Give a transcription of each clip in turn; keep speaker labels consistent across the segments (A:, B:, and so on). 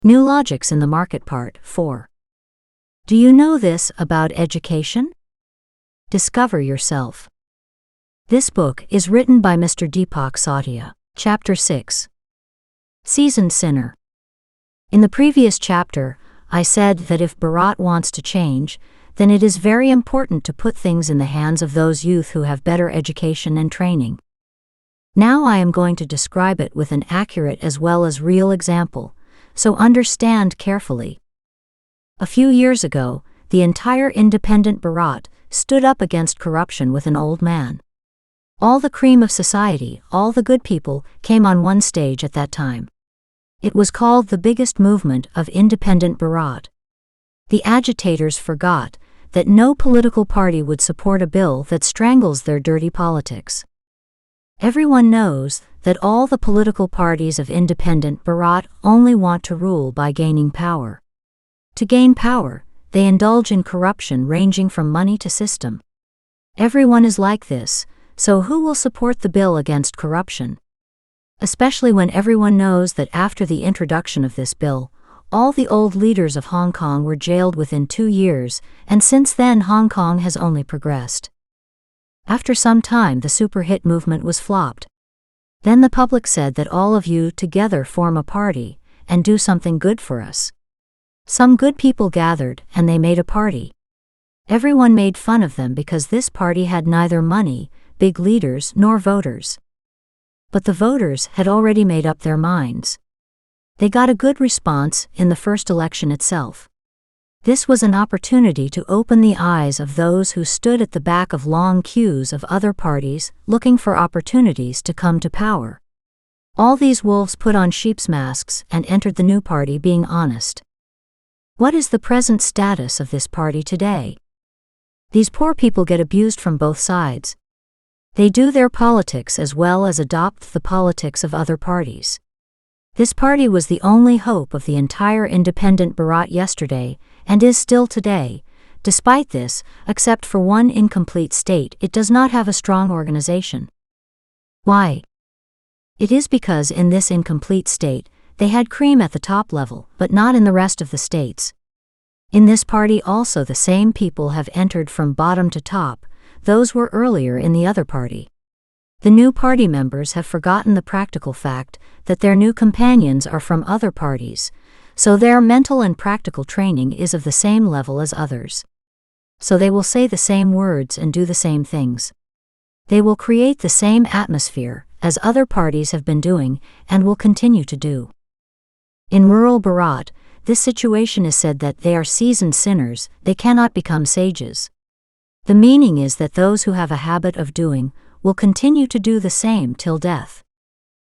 A: New Logics in the Market Part 4. Do you know this about education? Discover yourself. This book is written by Mr. Deepak Satia. Chapter 6. Seasoned Sinner. In the previous chapter, I said that if Bharat wants to change, then it is very important to put things in the hands of those youth who have better education and training. Now I am going to describe it with an accurate as well as real example, so understand carefully. A few years ago, the entire independent Bharat stood up against corruption with an old man. All the cream of society, all the good people, came on one stage at that time. It was called the biggest movement of independent Bharat. The agitators forgot that no political party would support a bill that strangles their dirty politics. Everyone knows that all the political parties of independent Bharat only want to rule by gaining power. To gain power, they indulge in corruption ranging from money to system. Everyone is like this, so who will support the bill against corruption? Especially when everyone knows that after the introduction of this bill, all the old leaders of Hong Kong were jailed within 2 years, and since then Hong Kong has only progressed. After some time the super-hit movement was flopped. Then the public said that all of you together form a party, and do something good for us. Some good people gathered, and they made a party. Everyone made fun of them because this party had neither money, big leaders, nor voters. But the voters had already made up their minds. They got a good response in the first election itself. This was an opportunity to open the eyes of those who stood at the back of long queues of other parties looking for opportunities to come to power. All these wolves put on sheep's masks and entered the new party being honest. What is the present status of this party today? These poor people get abused from both sides. They do their politics as well as adopt the politics of other parties. This party was the only hope of the entire independent Bharat yesterday, and is still today. Despite this, except for one incomplete state, it does not have a strong organization. Why? It is because in this incomplete state, they had cream at the top level, but not in the rest of the states. In this party also the same people have entered from bottom to top, those were earlier in the other party. The new party members have forgotten the practical fact that their new companions are from other parties, so their mental and practical training is of the same level as others. So they will say the same words and do the same things. They will create the same atmosphere as other parties have been doing and will continue to do. In rural Bharat, this situation is said that they are seasoned sinners, they cannot become sages. The meaning is that those who have a habit of doing will continue to do the same till death.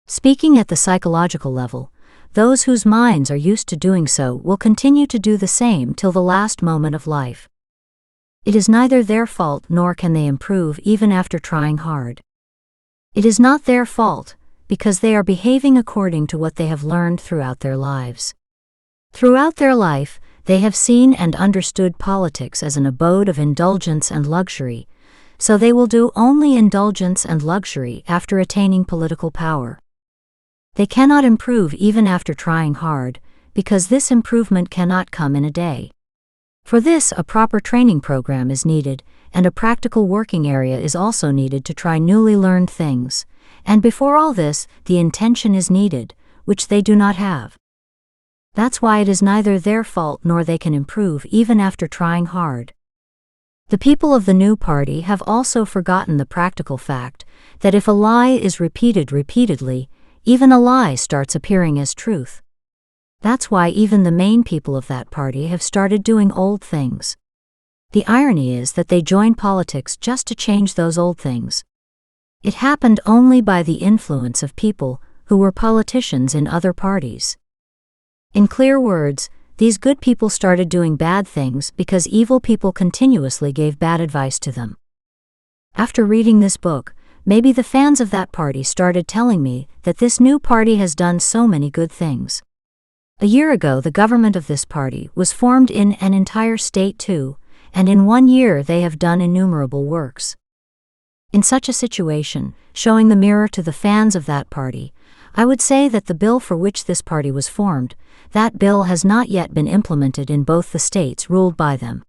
A: Speaking at the psychological level, those whose minds are used to doing so will continue to do the same till the last moment of life. It is neither their fault nor can they improve even after trying hard. It is not their fault, because they are behaving according to what they have learned throughout their lives. Throughout their life, they have seen and understood politics as an abode of indulgence and luxury, so they will do only indulgence and luxury after attaining political power. They cannot improve even after trying hard, because this improvement cannot come in a day. For this, a proper training program is needed, and a practical working area is also needed to try newly learned things, and before all this, the intention is needed, which they do not have. That's why it is neither their fault nor they can improve even after trying hard. The people of the new party have also forgotten the practical fact that if a lie is repeated repeatedly, even a lie starts appearing as truth. That's why even the main people of that party have started doing old things. The irony is that they joined politics just to change those old things. It happened only by the influence of people who were politicians in other parties. In clear words, these good people started doing bad things because evil people continuously gave bad advice to them. After reading this book, maybe the fans of that party started telling me that this new party has done so many good things. A year ago the government of this party was formed in an entire state too, and in 1 year they have done innumerable works. In such a situation, showing the mirror to the fans of that party, I would say that the bill for which this party was formed, that bill has not yet been implemented in both the states ruled by them.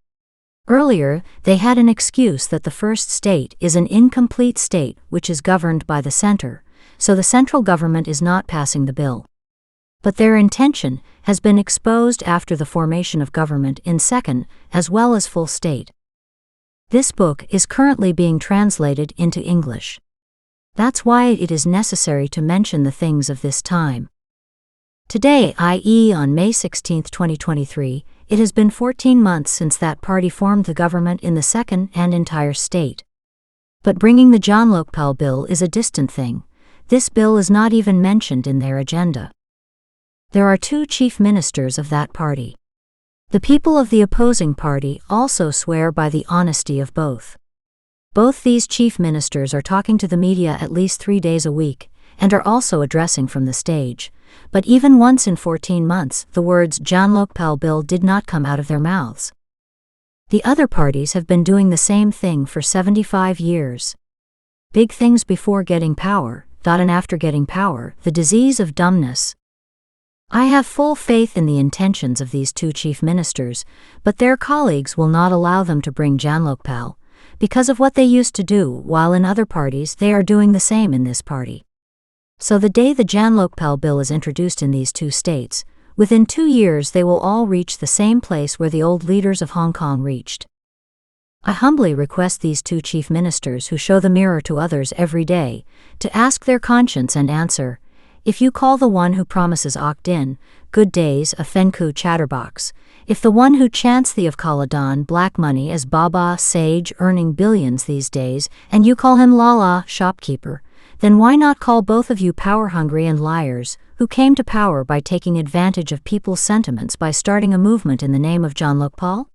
A: Earlier, they had an excuse that the first state is an incomplete state which is governed by the center, so the central government is not passing the bill. But their intention has been exposed after the formation of government in second as well as full state. This book is currently being translated into English. That's why it is necessary to mention the things of this time. Today, i.e. on May 16, 2023, it has been 14 months since that party formed the government in the second and entire state. But bringing the Janlokpal bill is a distant thing. This bill is not even mentioned in their agenda. There are two chief ministers of that party. The people of the opposing party also swear by the honesty of both. Both these chief ministers are talking to the media at least 3 days a week, and are also addressing from the stage. But even once in 14 months, the words Janlokpal bill did not come out of their mouths. The other parties have been doing the same thing for 75 years. Big things before getting power, and after getting power, the disease of dumbness. I have full faith in the intentions of these two chief ministers, but their colleagues will not allow them to bring Janlokpal, because of what they used to do, while in other parties they are doing the same in this party. So the day the Janlokpal bill is introduced in these two states, within 2 years they will all reach the same place where the old leaders of Hong Kong reached. I humbly request these two chief ministers who show the mirror to others every day, to ask their conscience and answer, if you call the one who promises Okdin, good days, a Fenku chatterbox, if the one who chants the of Kaladan black money as Baba sage earning billions these days, and you call him Lala shopkeeper, then why not call both of you power-hungry and liars, who came to power by taking advantage of people's sentiments by starting a movement in the name of Janlokpal?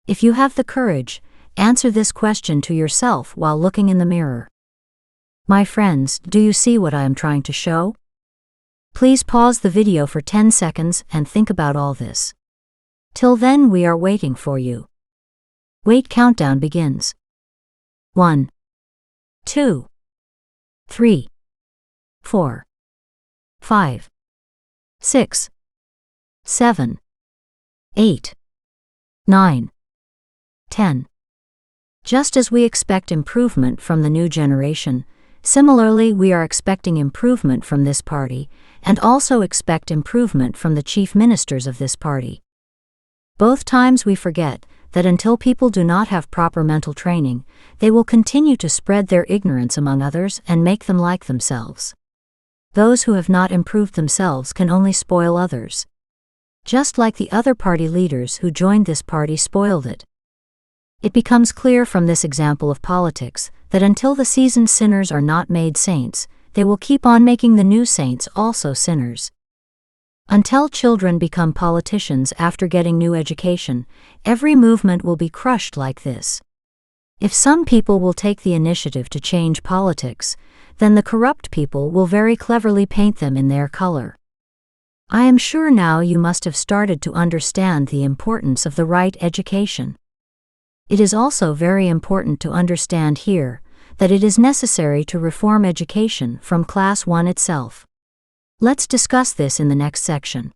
A: If you have the courage, answer this question to yourself while looking in the mirror. My friends, do you see what I am trying to show? Please pause the video for 10 seconds and think about all this. Till then we are waiting for you. Wait, countdown begins. 1, 2, 3, 4, 5, 6, 7, 8, 9, 10. Just as we expect improvement from the new generation, similarly we are expecting improvement from this party, and also expect improvement from the chief ministers of this party. Both times we forget that until people do not have proper mental training, they will continue to spread their ignorance among others and make them like themselves. Those who have not improved themselves can only spoil others. Just like the other party leaders who joined this party spoiled it. It becomes clear from this example of politics that until the seasoned sinners are not made saints, they will keep on making the new saints also sinners. Until children become politicians after getting new education, every movement will be crushed like this. If some people will take the initiative to change politics, then the corrupt people will very cleverly paint them in their color. I am sure now you must have started to understand the importance of the right education. It is also very important to understand here that it is necessary to reform education from class 1 itself. Let's discuss this in the next section.